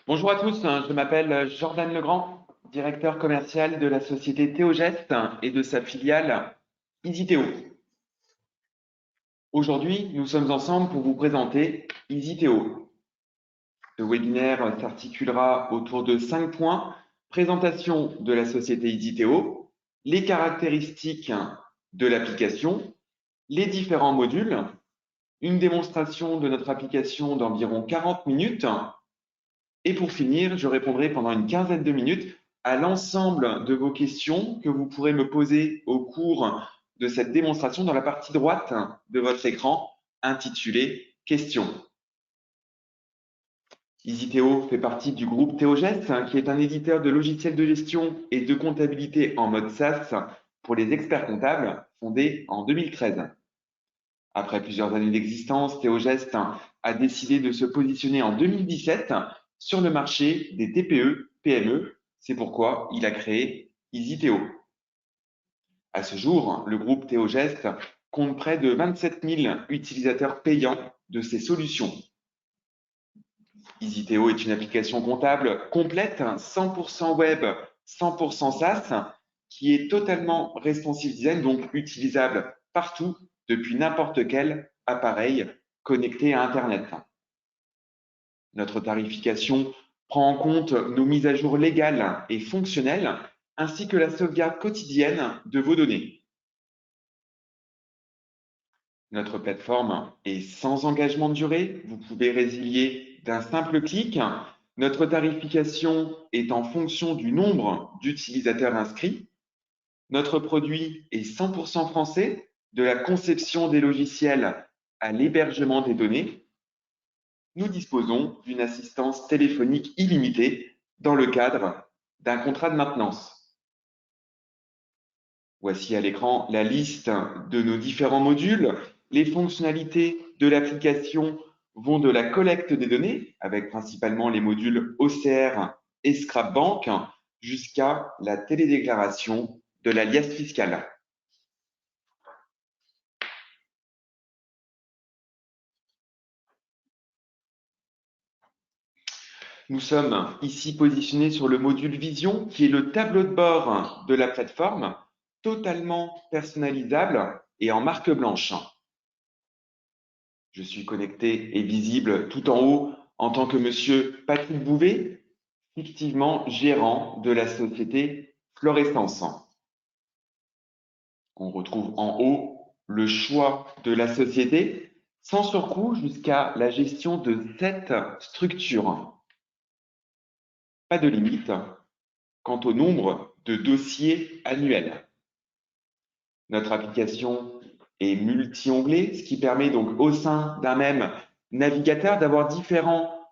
Bonjour à tous, je m'appelle Jordan Legrand, directeur commercial de la société Théogest et de sa filiale EasyThéo. Aujourd'hui, nous sommes ensemble pour vous présenter EasyThéo. Ce webinaire s'articulera autour de 5 points: présentation de la société EasyThéo, les caractéristiques de l'application, les différents modules, une démonstration de notre application d'environ 40 minutes. Et pour finir, je répondrai pendant une quinzaine de minutes à l'ensemble de vos questions que vous pourrez me poser au cours de cette démonstration dans la partie droite de votre écran intitulée Questions. EasyThéo fait partie du groupe Théogest, qui est un éditeur de logiciels de gestion et de comptabilité en mode SaaS pour les experts comptables, fondé en 2013. Après plusieurs années d'existence, Théogest a décidé de se positionner en 2017 sur le marché des TPE-PME. C'est pourquoi il a créé EasyThéo. À ce jour, le groupe Théogest compte près de 27 000 utilisateurs payants de ses solutions. EasyThéo est une application comptable complète, 100% web, 100% SaaS, qui est totalement responsive design, donc utilisable partout depuis n'importe quel appareil connecté à Internet. Notre tarification prend en compte nos mises à jour légales et fonctionnelles, ainsi que la sauvegarde quotidienne de vos données. Notre plateforme est sans engagement de durée. Vous pouvez résilier d'un simple clic. Notre tarification est en fonction du nombre d'utilisateurs inscrits. Notre produit est 100% français, de la conception des logiciels à l'hébergement des données. Nous disposons d'une assistance téléphonique illimitée dans le cadre d'un contrat de maintenance. Voici à l'écran la liste de nos différents modules. Les fonctionnalités de l'application vont de la collecte des données, avec principalement les modules OCR et ScrapBank, jusqu'à la télédéclaration de l'alias fiscal. Nous sommes ici positionnés sur le module Vision, qui est le tableau de bord de la plateforme, totalement personnalisable et en marque blanche. Je suis connecté et visible tout en haut en tant que monsieur Patrick Bouvet, fictivement gérant de la société Florescence. On retrouve en haut le choix de la société, sans surcoût jusqu'à la gestion de 7 structures. Pas de limite quant au nombre de dossiers annuels. Notre application est multi-onglets, ce qui permet donc au sein d'un même navigateur d'avoir différents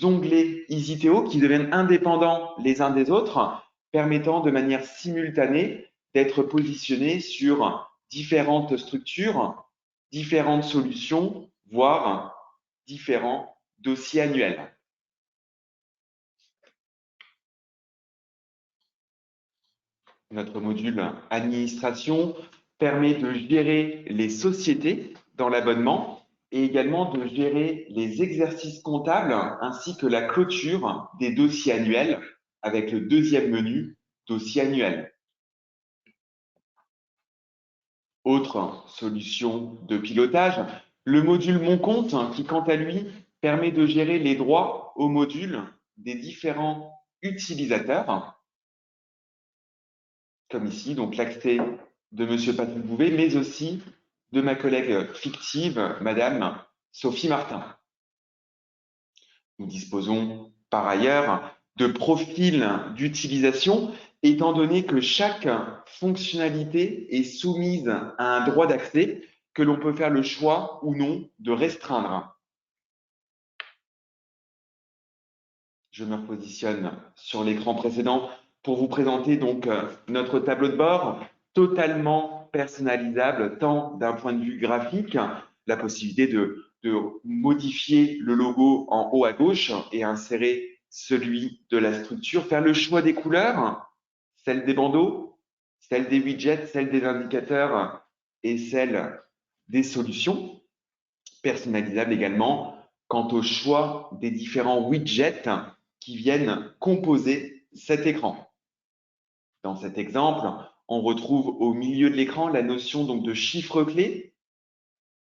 onglets EasyThéo qui deviennent indépendants les uns des autres, permettant de manière simultanée d'être positionnés sur différentes structures, différentes solutions, voire différents dossiers annuels. Notre module administration permet de gérer les sociétés dans l'abonnement et également de gérer les exercices comptables ainsi que la clôture des dossiers annuels avec le deuxième menu, dossier annuel. Autre solution de pilotage, le module Mon compte qui, quant à lui, permet de gérer les droits au module des différents utilisateurs, comme ici, donc l'accès de Monsieur Patrick Bouvet, mais aussi de ma collègue fictive, Madame Sophie Martin. Nous disposons par ailleurs de profils d'utilisation, étant donné que chaque fonctionnalité est soumise à un droit d'accès que l'on peut faire le choix ou non de restreindre. Je me repositionne sur l'écran précédent pour vous présenter donc notre tableau de bord totalement personnalisable, tant d'un point de vue graphique, la possibilité de modifier le logo en haut à gauche et insérer celui de la structure, faire le choix des couleurs, celle des bandeaux, celle des widgets, celle des indicateurs et celle des solutions, personnalisables également quant au choix des différents widgets qui viennent composer cet écran. Dans cet exemple, on retrouve au milieu de l'écran la notion donc de chiffre clé,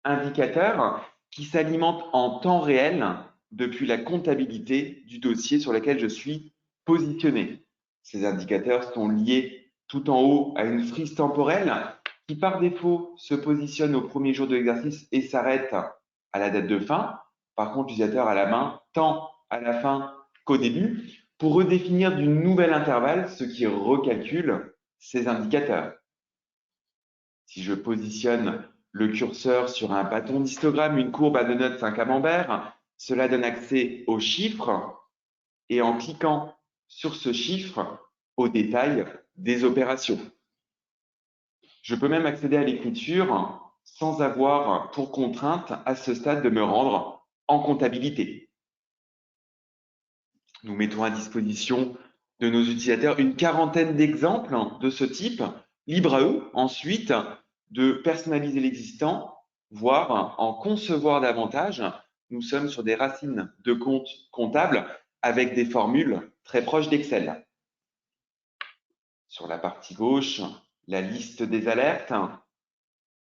indicateur, qui s'alimente en temps réel depuis la comptabilité du dossier sur lequel je suis positionné. Ces indicateurs sont liés tout en haut à une frise temporelle qui par défaut se positionne au premier jour de l'exercice et s'arrête à la date de fin. Par contre, l'utilisateur a la main tant à la fin qu'au début pour redéfinir du nouvel intervalle, ce qui recalcule ces indicateurs. Si je positionne le curseur sur un bâton d'histogramme, une courbe à 2 notes, un camembert, cela donne accès aux chiffres et en cliquant sur ce chiffre, au détail des opérations. Je peux même accéder à l'écriture sans avoir pour contrainte à ce stade de me rendre en comptabilité. Nous mettons à disposition de nos utilisateurs une quarantaine d'exemples de ce type, libre à eux ensuite de personnaliser l'existant, voire en concevoir davantage. Nous sommes sur des racines de comptes comptables avec des formules très proches d'Excel. Sur la partie gauche, la liste des alertes,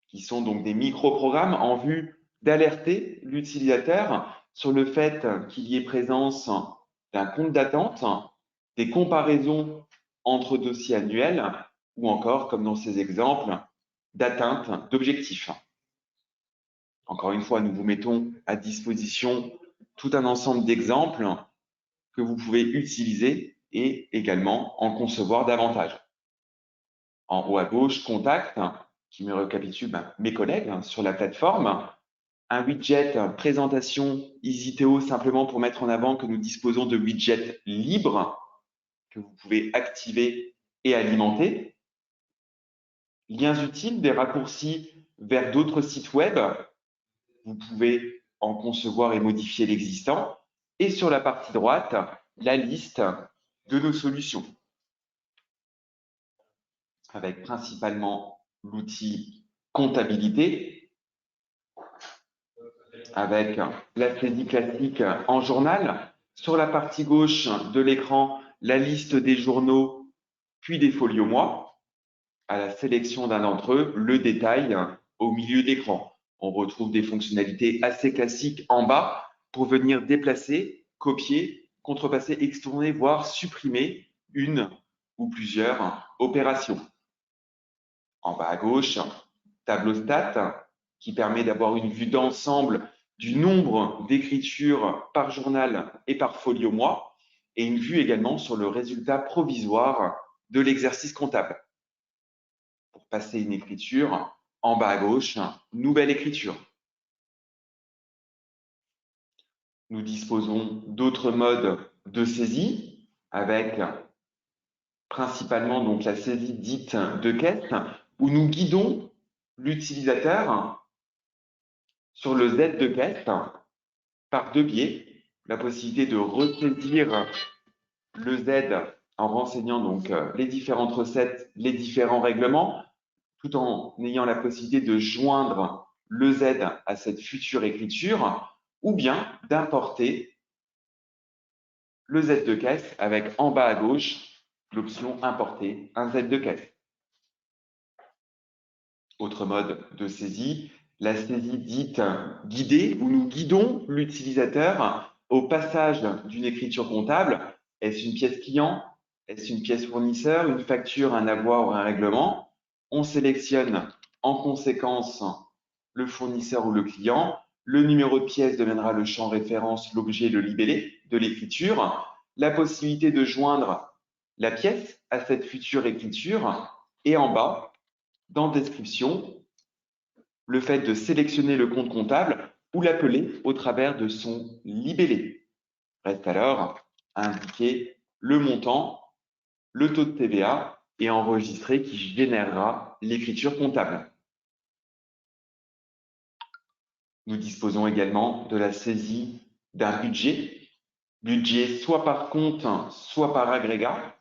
qui sont donc des micro-programmes en vue d'alerter l'utilisateur sur le fait qu'il y ait présence d'un compte d'attente, des comparaisons entre dossiers annuels ou encore, comme dans ces exemples, d'atteinte d'objectifs. Encore une fois, nous vous mettons à disposition tout un ensemble d'exemples que vous pouvez utiliser et également en concevoir davantage. En haut à gauche, contact, qui me récapitule mes collègues sur la plateforme. Un widget présentation EasyThéo simplement pour mettre en avant que nous disposons de widgets libres que vous pouvez activer et alimenter. Liens utiles, des raccourcis vers d'autres sites web. Vous pouvez en concevoir et modifier l'existant. Et sur la partie droite, la liste de nos solutions, avec principalement l'outil comptabilité, avec la saisie classique en journal. Sur la partie gauche de l'écran, la liste des journaux, puis des folios mois. À la sélection d'un d'entre eux, le détail au milieu d'écran. On retrouve des fonctionnalités assez classiques en bas pour venir déplacer, copier, contrepasser, extourner, voire supprimer une ou plusieurs opérations. En bas à gauche, tableau stats qui permet d'avoir une vue d'ensemble du nombre d'écritures par journal et par folio mois et une vue également sur le résultat provisoire de l'exercice comptable. Pour passer une écriture, en bas à gauche, nouvelle écriture. Nous disposons d'autres modes de saisie avec principalement donc la saisie dite de caisse où nous guidons l'utilisateur sur le Z de caisse par deux biais. La possibilité de ressaisir le Z en renseignant donc les différentes recettes, les différents règlements, tout en ayant la possibilité de joindre le Z à cette future écriture, ou bien d'importer le Z de caisse avec en bas à gauche l'option importer un Z de caisse. Autre mode de saisie, la saisie dite guidée, où nous guidons l'utilisateur au passage d'une écriture comptable. Est-ce une pièce client? Est-ce une pièce fournisseur? Une facture, un avoir ou un règlement? On sélectionne en conséquence le fournisseur ou le client. Le numéro de pièce deviendra le champ référence, l'objet, le libellé de l'écriture. La possibilité de joindre la pièce à cette future écriture. Et en bas, dans description, le fait de sélectionner le compte comptable ou l'appeler au travers de son libellé. Reste alors à indiquer le montant, le taux de TVA et enregistrer qui générera l'écriture comptable. Nous disposons également de la saisie d'un budget soit par compte, soit par agrégat,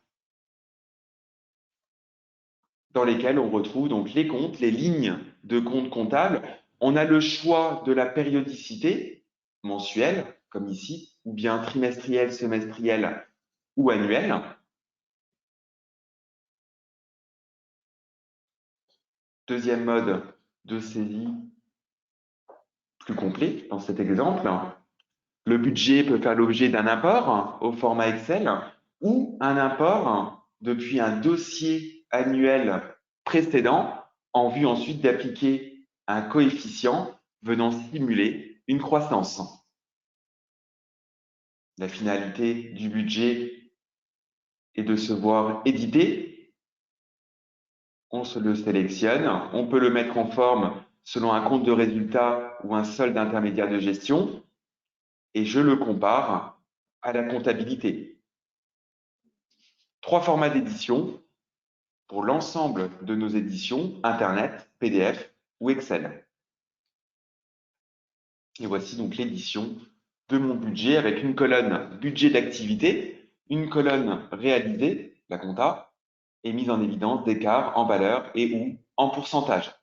dans lesquels on retrouve donc les comptes, les lignes de compte comptable. On a le choix de la périodicité, mensuel, comme ici, ou bien trimestriel, semestriel ou annuel. Deuxième mode de saisie plus complet dans cet exemple. Le budget peut faire l'objet d'un import au format Excel ou un import depuis un dossier annuel précédent en vue ensuite d'appliquer un coefficient venant simuler une croissance. La finalité du budget est de se voir édité. On se le sélectionne, on peut le mettre en forme selon un compte de résultat ou un solde intermédiaire de gestion et je le compare à la comptabilité. 3 formats d'édition pour l'ensemble de nos éditions, Internet, PDF ou Excel. Et voici donc l'édition de mon budget avec une colonne budget d'activité, une colonne réalisée, la compta, et mise en évidence d'écart en valeur et ou en pourcentage.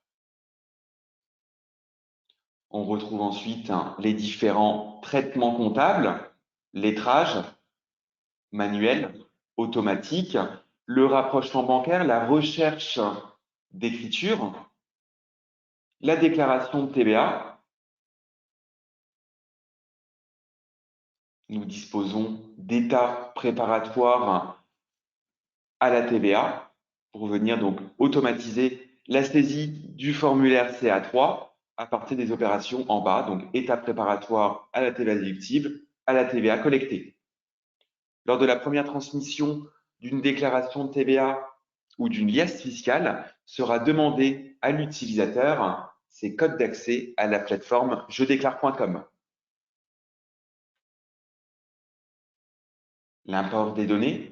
On retrouve ensuite les différents traitements comptables, lettrage, manuel, automatique, le rapprochement bancaire, la recherche d'écriture, la déclaration de TVA. Nous disposons d'états préparatoires à la TVA pour venir donc automatiser la saisie du formulaire CA3 à partir des opérations en bas, donc état préparatoire à la TVA déductible, à la TVA collectée. Lors de la première transmission d'une déclaration de TVA ou d'une liasse fiscale, sera demandé à l'utilisateur ses codes d'accès à la plateforme jedéclare.com. L'import des données.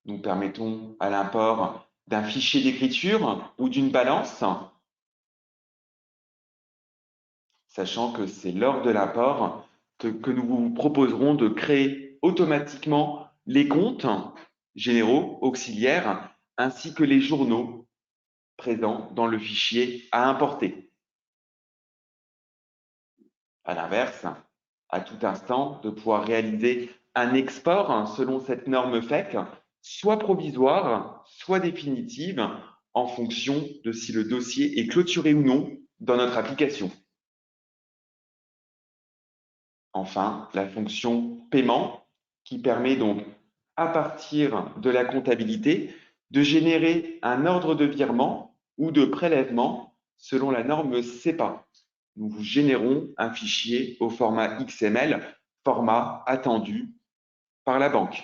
Nous permettons à l'import d'un fichier d'écriture ou d'une balance, sachant que c'est lors de l'import que nous vous proposerons de créer automatiquement les comptes généraux, auxiliaires, ainsi que les journaux présents dans le fichier à importer. À l'inverse, à tout instant, de pouvoir réaliser un export selon cette norme FEC, soit provisoire, soit définitive, en fonction de si le dossier est clôturé ou non dans notre application. Enfin, la fonction paiement qui permet donc, à partir de la comptabilité, de générer un ordre de virement ou de prélèvement selon la norme CEPA. Nous vous générons un fichier au format XML, format attendu par la banque.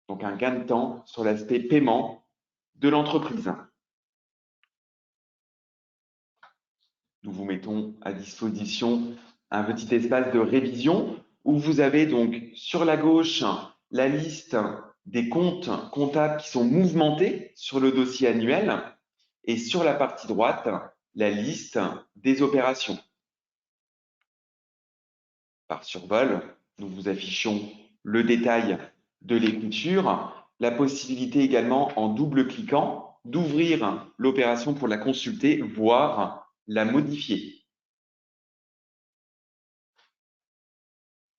Donc un gain de temps sur l'aspect paiement de l'entreprise. Nous vous mettons à disposition un petit espace de révision où vous avez donc sur la gauche la liste des comptes comptables qui sont mouvementés sur le dossier annuel et sur la partie droite, la liste des opérations. Par survol, nous vous affichons le détail de l'écriture, la possibilité également en double cliquant d'ouvrir l'opération pour la consulter, voire la modifier.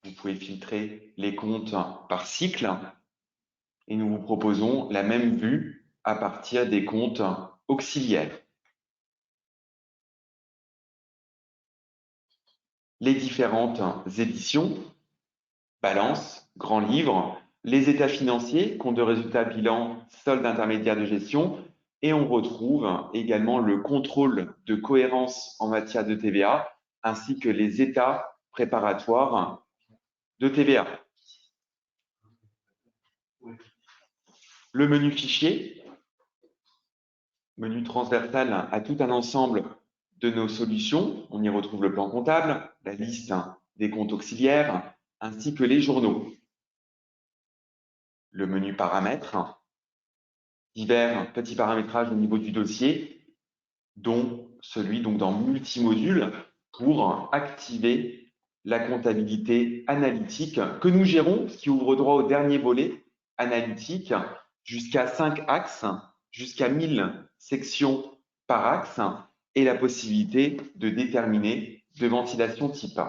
Vous pouvez filtrer les comptes par cycle et nous vous proposons la même vue à partir des comptes auxiliaires. Les différentes éditions, balance, grand livre, les états financiers, compte de résultat, bilan, solde intermédiaire de gestion, et on retrouve également le contrôle de cohérence en matière de TVA, ainsi que les états préparatoires de TVA. Le menu fichier, menu transversal à tout un ensemble de nos solutions. On y retrouve le plan comptable, la liste des comptes auxiliaires, ainsi que les journaux. Le menu paramètres, divers petits paramétrages au niveau du dossier, dont celui donc dans multimodule pour activer la comptabilité analytique que nous gérons, ce qui ouvre droit au dernier volet analytique, jusqu'à 5 axes, jusqu'à 1000 sections par axe et la possibilité de déterminer de ventilation type.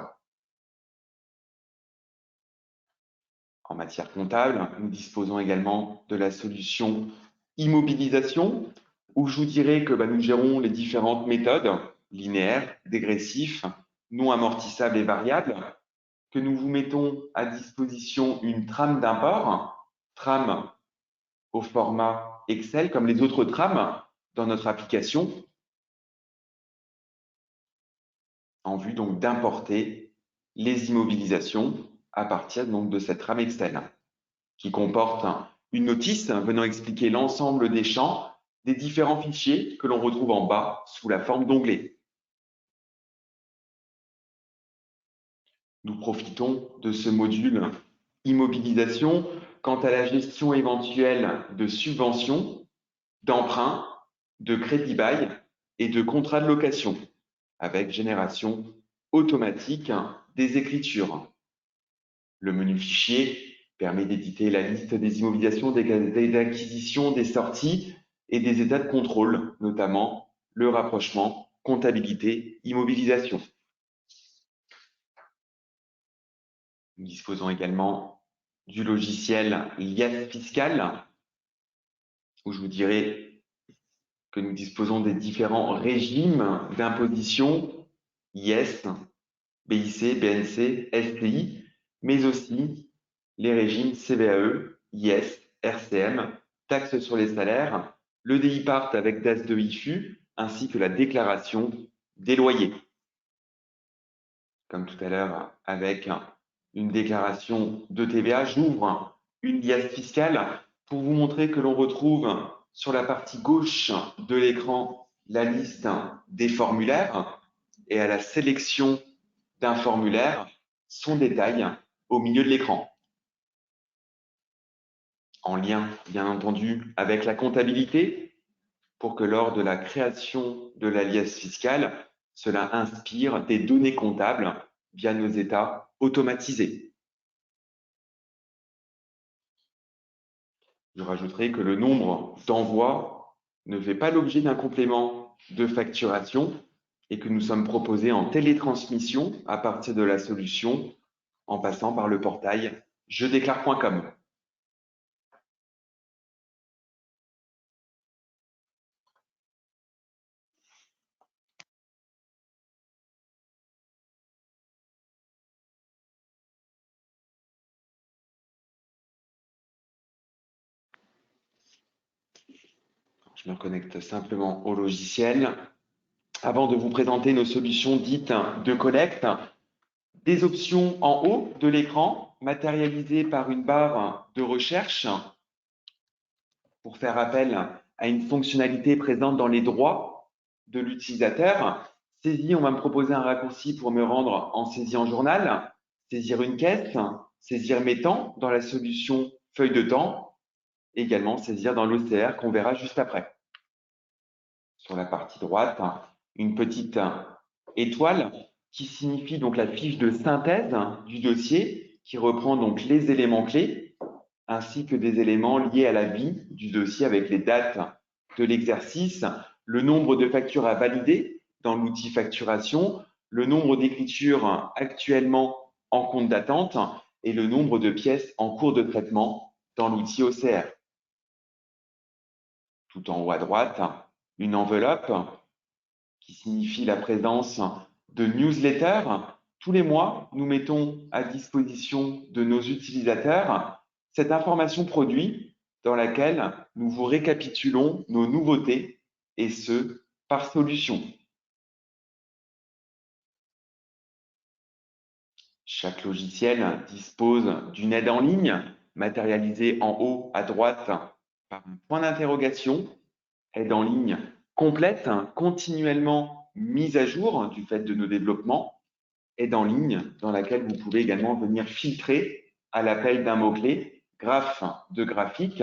En matière comptable, nous disposons également de la solution immobilisation, où je vous dirais que nous gérons les différentes méthodes linéaires, dégressifs, non amortissables et variables, que nous vous mettons à disposition une trame d'import, trame au format Excel, comme les autres trames dans notre application, en vue donc d'importer les immobilisations à partir donc de cette trame Excel, qui comporte une notice venant expliquer l'ensemble des champs des différents fichiers que l'on retrouve en bas sous la forme d'onglets. Nous profitons de ce module immobilisation quant à la gestion éventuelle de subventions, d'emprunts, de crédit bail et de contrats de location, avec génération automatique des écritures. Le menu fichier permet d'éditer la liste des immobilisations, des acquisitions, des sorties et des états de contrôle, notamment le rapprochement, comptabilité, immobilisation. Nous disposons également du logiciel Liasse Fiscale, où je vous dirai que nous disposons des différents régimes d'imposition, IS, BIC, BNC, SCI, mais aussi les régimes CVAE, IS, RCM, taxes sur les salaires, le DIPART avec DAS de IFU, ainsi que la déclaration des loyers. Comme tout à l'heure, avec une déclaration de TVA, j'ouvre une liasse fiscale pour vous montrer que l'on retrouve sur la partie gauche de l'écran la liste des formulaires et à la sélection d'un formulaire son détail au milieu de l'écran. En lien, bien entendu, avec la comptabilité pour que lors de la création de la liasse fiscale, cela inspire des données comptables via nos états automatisés. Je rajouterai que le nombre d'envois ne fait pas l'objet d'un complément de facturation et que nous sommes proposés en télétransmission à partir de la solution en passant par le portail jedéclare.com. Je me connecte simplement au logiciel. Avant de vous présenter nos solutions dites de collecte, des options en haut de l'écran, matérialisées par une barre de recherche pour faire appel à une fonctionnalité présente dans les droits de l'utilisateur. Saisie, on va me proposer un raccourci pour me rendre en saisie en journal, saisir une caisse, saisir mes temps dans la solution feuille de temps, également saisir dans l'OCR qu'on verra juste après. Sur la partie droite, une petite étoile qui signifie donc la fiche de synthèse du dossier qui reprend donc les éléments clés ainsi que des éléments liés à la vie du dossier avec les dates de l'exercice, le nombre de factures à valider dans l'outil facturation, le nombre d'écritures actuellement en compte d'attente et le nombre de pièces en cours de traitement dans l'outil OCR. Tout en haut à droite, une enveloppe qui signifie la présence de newsletters. Tous les mois, nous mettons à disposition de nos utilisateurs cette information produit dans laquelle nous vous récapitulons nos nouveautés et ce, par solution. Chaque logiciel dispose d'une aide en ligne matérialisée en haut à droite par un point d'interrogation, aide en ligne complète, continuellement mise à jour du fait de nos développements, aide en ligne dans laquelle vous pouvez également venir filtrer à l'appel d'un mot-clé, graphe de graphique,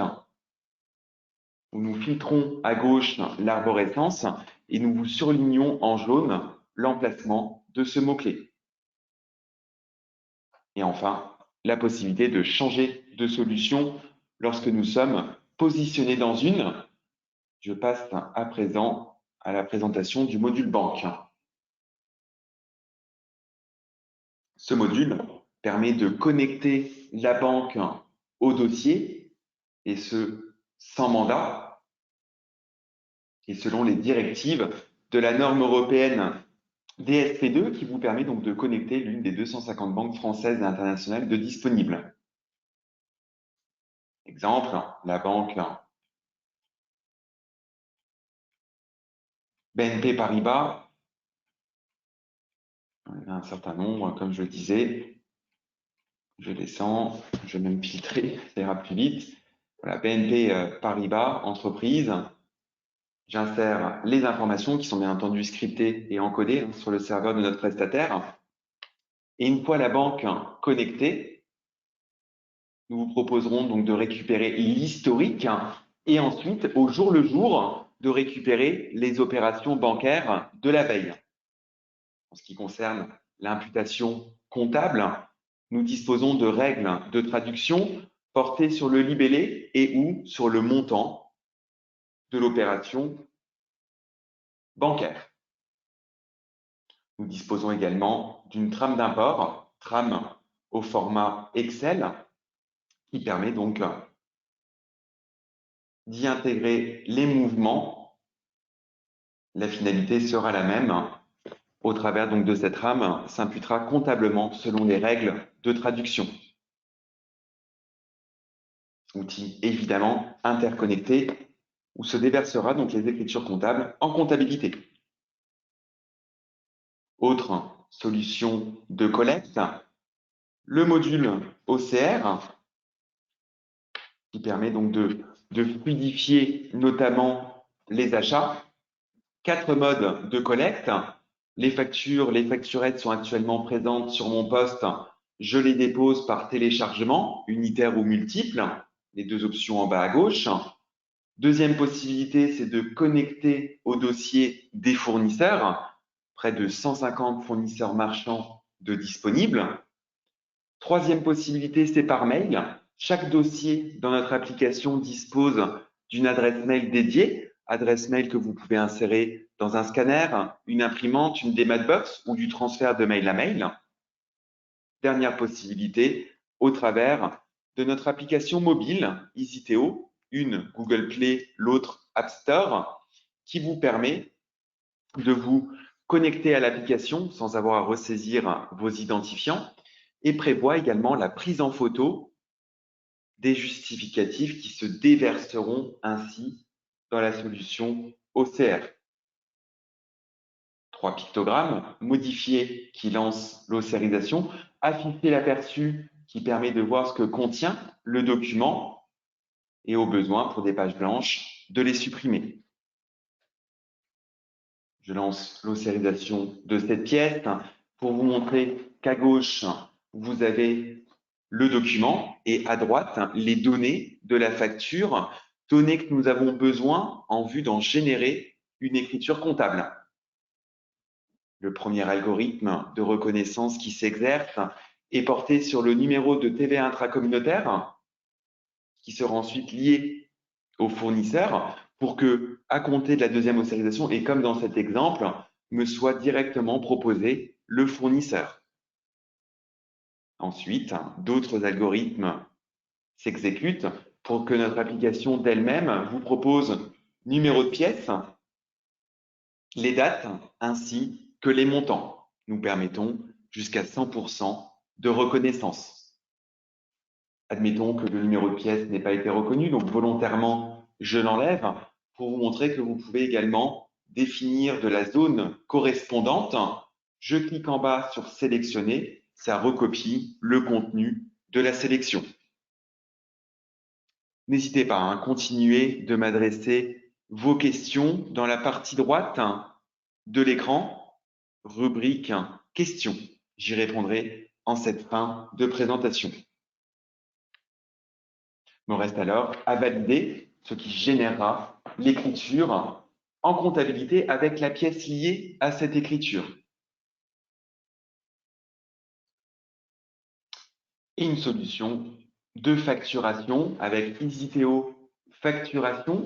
où nous filtrons à gauche l'arborescence et nous vous surlignons en jaune l'emplacement de ce mot-clé. Et enfin, la possibilité de changer de solution lorsque nous sommes positionnés dans une. Je passe à présent à la présentation du module banque. Ce module permet de connecter la banque au dossier, et ce, sans mandat, et selon les directives de la norme européenne DSP2 qui vous permet donc de connecter l'une des 250 banques françaises et internationales de disponibles. Exemple, la banque BNP Paribas, on a un certain nombre, comme je le disais, je descends, je vais même filtrer, ça ira plus vite. Voilà, BNP Paribas, entreprise, j'insère les informations qui sont bien entendu scriptées et encodées sur le serveur de notre prestataire. Et une fois la banque connectée, nous vous proposerons donc de récupérer l'historique et ensuite, au jour le jour, de récupérer les opérations bancaires de la veille. En ce qui concerne l'imputation comptable, nous disposons de règles de traduction portées sur le libellé et ou sur le montant de l'opération bancaire. Nous disposons également d'une trame d'import, trame au format Excel, qui permet donc d'y intégrer les mouvements. La finalité sera la même. Au travers donc de cette trame, s'imputera comptablement selon les règles de traduction. Outil évidemment interconnecté où se déversera donc les écritures comptables en comptabilité. Autre solution de collecte, le module OCR qui permet donc de fluidifier notamment les achats. 4 modes de collecte. Les factures, les facturettes sont actuellement présentes sur mon poste. Je les dépose par téléchargement, unitaire ou multiple, les deux options en bas à gauche. Deuxième possibilité, c'est de connecter au dossier des fournisseurs, près de 150 fournisseurs marchands de disponibles. Troisième possibilité, c'est par mail. Chaque dossier dans notre application dispose d'une adresse mail dédiée, adresse mail que vous pouvez insérer dans un scanner, une imprimante, une démat box ou du transfert de mail à mail. Dernière possibilité, au travers de notre application mobile EasyThéo, une Google Play, l'autre App Store, qui vous permet de vous connecter à l'application sans avoir à ressaisir vos identifiants et prévoit également la prise en photo des justificatifs qui se déverseront ainsi dans la solution OCR. 3 pictogrammes, modifier qui lance l'océrisation, afficher l'aperçu qui permet de voir ce que contient le document et au besoin pour des pages blanches de les supprimer. Je lance l'océrisation de cette pièce pour vous montrer qu'à gauche, vous avez le document et à droite, les données de la facture, données que nous avons besoin en vue d'en générer une écriture comptable. Le premier algorithme de reconnaissance qui s'exerce est porté sur le numéro de TVA intracommunautaire qui sera ensuite lié au fournisseur pour que, à compter de la deuxième océrisation, et comme dans cet exemple, me soit directement proposé le fournisseur. Ensuite, d'autres algorithmes s'exécutent pour que notre application d'elle-même vous propose numéro de pièce, les dates ainsi que les montants. Nous permettons jusqu'à 100% de reconnaissance. Admettons que le numéro de pièce n'ait pas été reconnu, donc volontairement, je l'enlève pour vous montrer que vous pouvez également définir de la zone correspondante. Je clique en bas sur sélectionner, ça recopie le contenu de la sélection. N'hésitez pas à continuer de m'adresser vos questions dans la partie droite de l'écran, rubrique questions. J'y répondrai en cette fin de présentation. Il me reste alors à valider ce qui générera l'écriture en comptabilité avec la pièce liée à cette écriture. Et une solution de facturation avec EasyThéo facturation.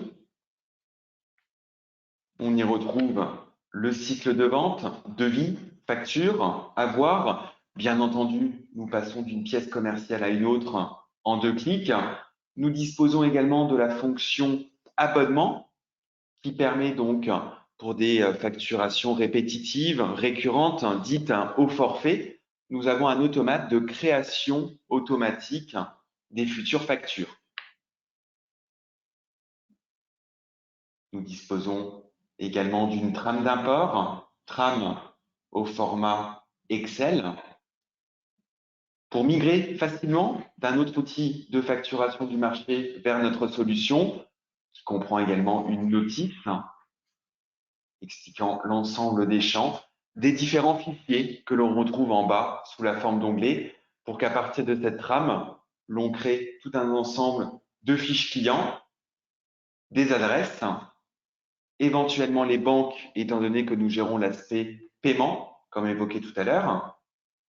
On y retrouve le cycle de vente, devis, facture, avoir, Bien entendu, nous passons d'une pièce commerciale à une autre en 2 clics. Nous disposons également de la fonction abonnement qui permet donc pour des facturations répétitives, récurrentes, dites au forfait, nous avons un automate de création automatique des futures factures. Nous disposons également d'une trame d'import, trame au format Excel, pour migrer facilement d'un autre outil de facturation du marché vers notre solution, qui comprend également une notice expliquant l'ensemble des champs, des différents fichiers que l'on retrouve en bas sous la forme d'onglets, pour qu'à partir de cette trame, l'on crée tout un ensemble de fiches clients, des adresses, éventuellement les banques, étant donné que nous gérons l'aspect paiement, comme évoqué tout à l'heure,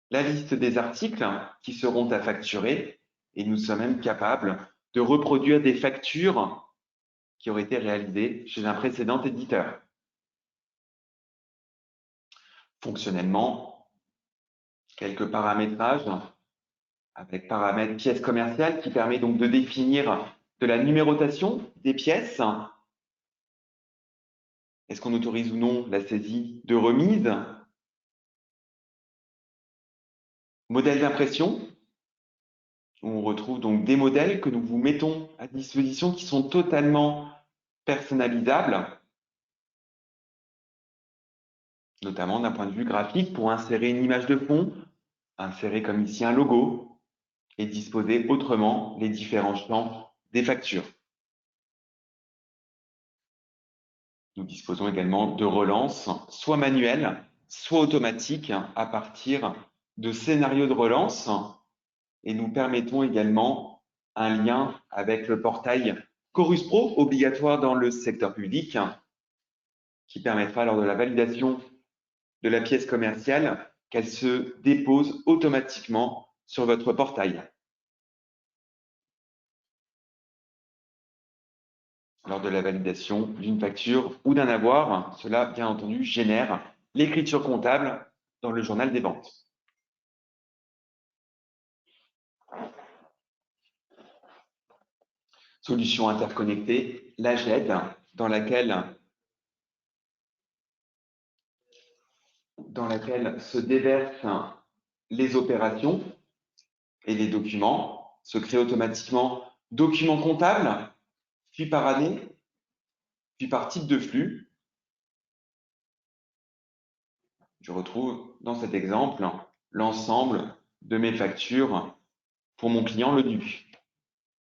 la liste des articles qui seront à facturer, et nous sommes même capables de reproduire des factures qui auraient été réalisées chez un précédent éditeur. Fonctionnellement, quelques paramétrages avec paramètre pièce commerciale qui permet donc de définir de la numérotation des pièces. Est-ce qu'on autorise ou non la saisie de remise? Modèle d'impression, où on retrouve donc des modèles que nous vous mettons à disposition qui sont totalement personnalisables, notamment d'un point de vue graphique pour insérer une image de fond, insérer comme ici un logo et disposer autrement les différents champs des factures. Nous disposons également de relances, soit manuelles, soit automatiques, à partir de scénarios de relance, et nous permettons également un lien avec le portail Chorus Pro, obligatoire dans le secteur public, qui permettra lors de la validation de la pièce commerciale qu'elle se dépose automatiquement sur votre portail. Lors de la validation d'une facture ou d'un avoir, cela, bien entendu, génère l'écriture comptable dans le journal des ventes. Solution interconnectée, la GED, dans laquelle se déversent les opérations et les documents, se créent automatiquement documents comptables, puis par année, puis par type de flux. Je retrouve dans cet exemple l'ensemble de mes factures pour mon client le nu.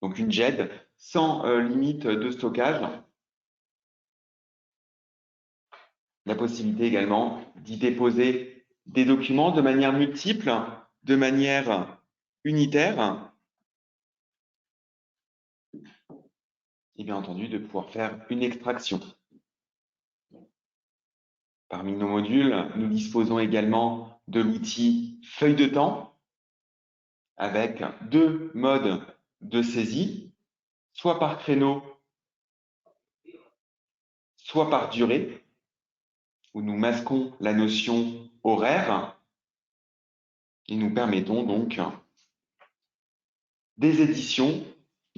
Donc une GED sans limite de stockage. La possibilité également d'y déposer des documents de manière multiple, de manière unitaire, et bien entendu de pouvoir faire une extraction. Parmi nos modules, nous disposons également de l'outil feuille de temps avec 2 modes de saisie, soit par créneau, soit par durée, où nous masquons la notion horaire et nous permettons donc des éditions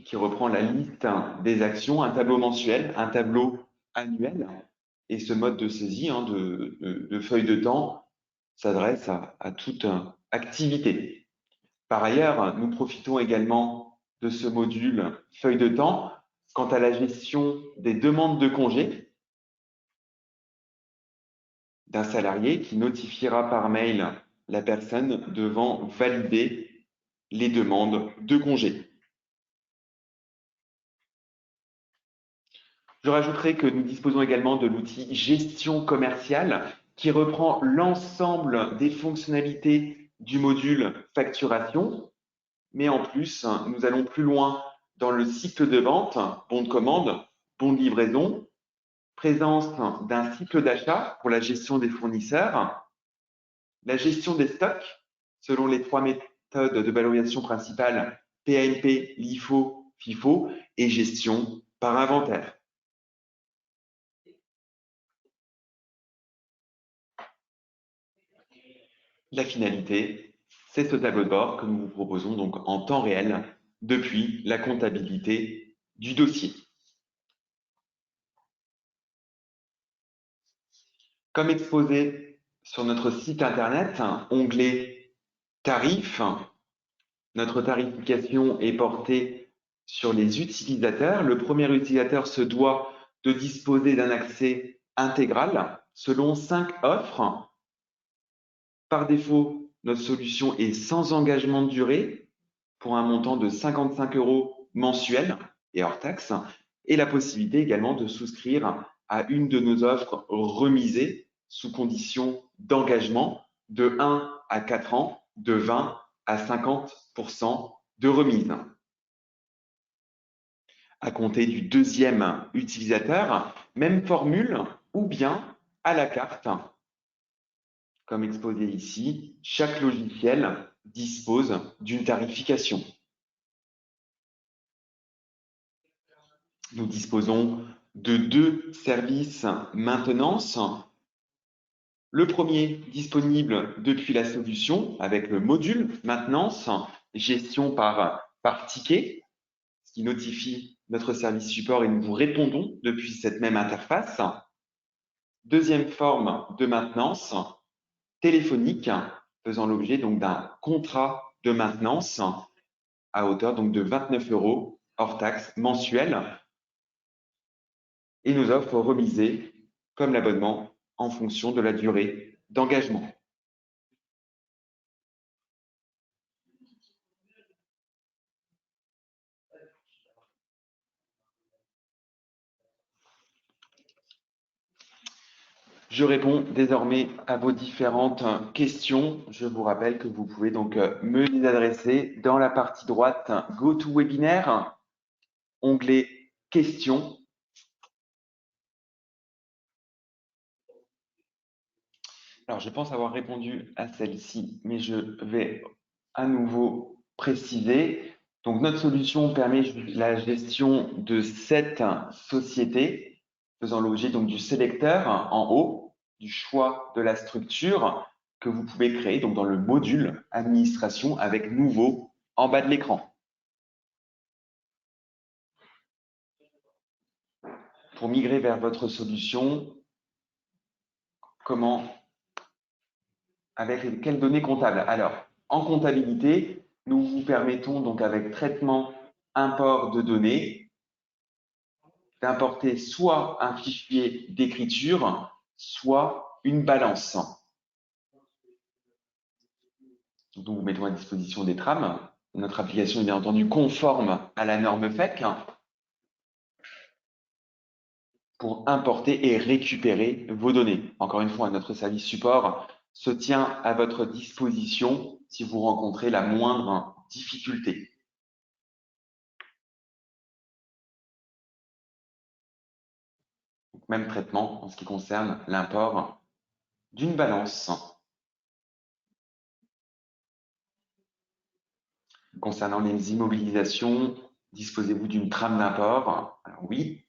qui reprend la liste des actions, un tableau mensuel, un tableau annuel. Et ce mode de saisie de feuille de temps s'adresse à toute activité. Par ailleurs, nous profitons également de ce module feuille de temps quant à la gestion des demandes de congés d'un salarié qui notifiera par mail la personne devant valider les demandes de congés. Je rajouterai que nous disposons également de l'outil gestion commerciale qui reprend l'ensemble des fonctionnalités du module facturation, mais en plus, nous allons plus loin dans le cycle de vente, bon de commande, bon de livraison, présence d'un cycle d'achat pour la gestion des fournisseurs, la gestion des stocks selon les 3 méthodes de valorisation principales PANP, LIFO, FIFO et gestion par inventaire. La finalité, c'est ce tableau de bord que nous vous proposons donc en temps réel depuis la comptabilité du dossier. Comme exposé sur notre site internet, onglet tarifs, notre tarification est portée sur les utilisateurs. Le premier utilisateur se doit de disposer d'un accès intégral selon 5 offres. Par défaut, notre solution est sans engagement de durée pour un montant de 55 € mensuels et hors taxe, et la possibilité également de souscrire à une de nos offres remisées sous condition d'engagement de 1 à 4 ans, de 20 à 50% de remise. À compter du deuxième utilisateur, même formule ou bien à la carte. Comme exposé ici, chaque logiciel dispose d'une tarification. Nous disposons de 2 services maintenance. Le premier disponible depuis la solution avec le module maintenance, gestion par ticket, ce qui notifie notre service support et nous vous répondons depuis cette même interface. Deuxième forme de maintenance, téléphonique, faisant l'objet donc d'un contrat de maintenance à hauteur donc de 29 € hors taxe mensuel et nos offres remisées comme l'abonnement en fonction de la durée d'engagement. Je réponds désormais à vos différentes questions. Je vous rappelle que vous pouvez donc me les adresser dans la partie droite GoToWebinar, onglet questions. Alors, je pense avoir répondu à celle-ci, mais je vais à nouveau préciser. Donc, notre solution permet la gestion de 7 sociétés, faisant l'objet donc du sélecteur en haut, du choix de la structure que vous pouvez créer donc dans le module administration avec nouveau en bas de l'écran. Pour migrer vers votre solution, comment, avec quelles données comptables? Alors, en comptabilité, nous vous permettons donc avec traitement import de données d'importer soit un fichier d'écriture, soit une balance. Donc, nous mettons à disposition des trames. Notre application est bien entendu conforme à la norme FEC pour importer et récupérer vos données. Encore une fois, notre service support se tient à votre disposition si vous rencontrez la moindre difficulté. Même traitement en ce qui concerne l'import d'une balance. Concernant les immobilisations, disposez-vous d'une trame d'import? Alors oui,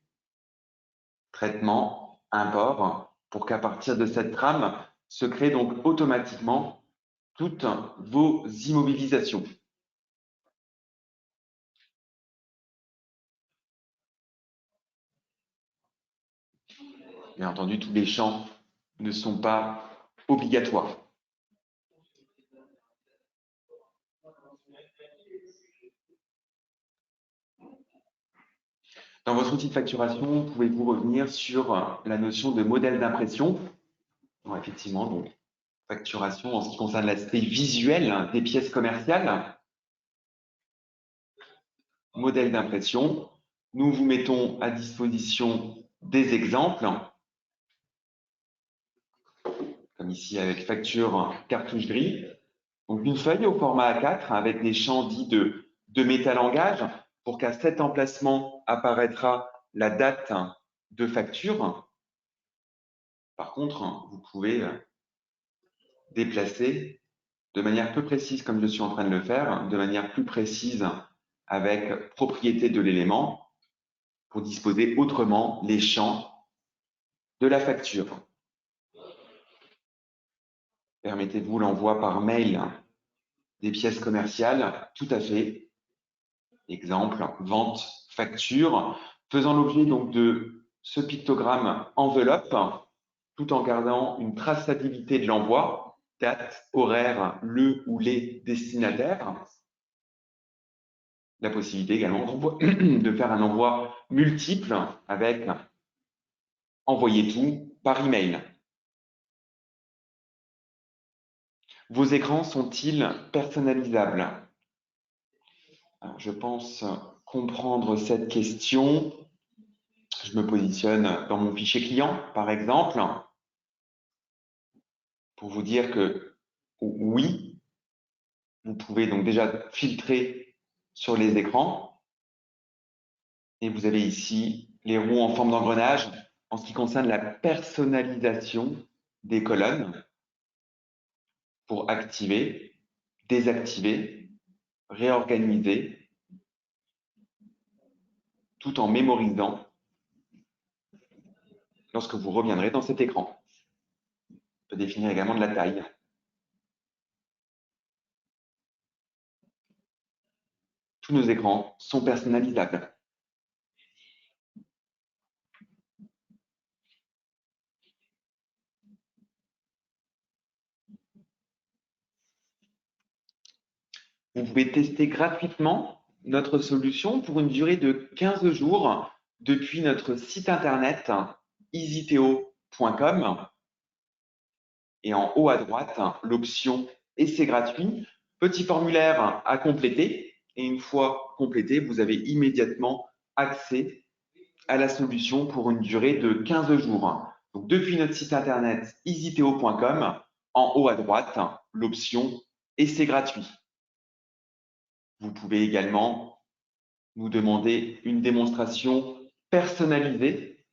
traitement, import, pour qu'à partir de cette trame se créent donc automatiquement toutes vos immobilisations. Bien entendu, tous les champs ne sont pas obligatoires. Dans votre outil de facturation, pouvez-vous revenir sur la notion de modèle d'impression? Effectivement, donc facturation en ce qui concerne l'aspect visuel des pièces commerciales. Modèle d'impression. Nous vous mettons à disposition des exemples, comme ici avec facture cartouche gris. Donc une feuille au format A4 avec des champs dits de métalangage pour qu'à cet emplacement apparaîtra la date de facture. Par contre, vous pouvez déplacer de manière peu précise, comme je suis en train de le faire, de manière plus précise avec propriété de l'élément pour disposer autrement les champs de la facture. Permettez-vous l'envoi par mail Des pièces commerciales, tout à fait. Exemple, vente, facture, faisant l'objet donc de ce pictogramme enveloppe, tout en gardant une traçabilité de l'envoi, date, horaire, le ou les destinataires. La possibilité également de faire un envoi multiple avec envoyer tout par email. Vos écrans sont-ils personnalisables? Alors, je pense comprendre cette question. Je me positionne dans mon fichier client, par exemple, pour vous dire que oui, vous pouvez donc déjà filtrer sur les écrans. Et vous avez ici les roues en forme d'engrenage en ce qui concerne la personnalisation des colonnes pour activer, désactiver, réorganiser, tout en mémorisant lorsque vous reviendrez dans cet écran. On peut définir également de la taille. Tous nos écrans sont personnalisables. Vous pouvez tester gratuitement notre solution pour une durée de 15 jours depuis notre site internet easyteo.com. Et en haut à droite, l'option « Et c'est gratuit », petit formulaire à compléter. Et une fois complété, vous avez immédiatement accès à la solution pour une durée de 15 jours. Donc, depuis notre site internet easyteo.com, en haut à droite, l'option « Et c'est gratuit ». Vous pouvez également nous demander une démonstration personnalisée.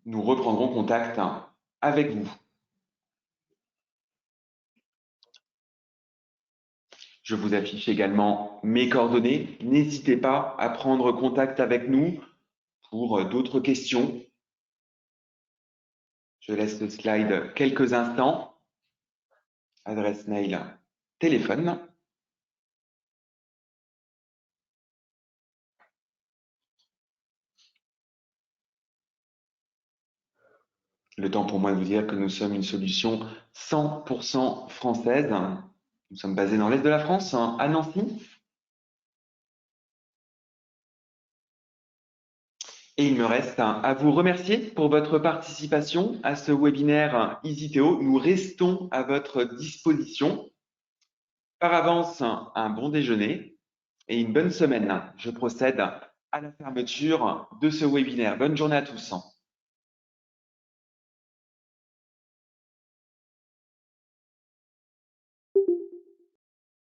Nous reprendrons contact avec vous. Je vous affiche également mes coordonnées. N'hésitez pas à prendre contact avec nous pour d'autres questions. Je laisse le slide quelques instants. Adresse mail, téléphone. Le temps pour moi de vous dire que nous sommes une solution 100% française. Nous sommes basés dans l'Est de la France, à Nancy. Et il me reste à vous remercier pour votre participation à ce webinaire EasyTeo. Nous restons à votre disposition. Par avance, un bon déjeuner et une bonne semaine. Je procède à la fermeture de ce webinaire. Bonne journée à tous.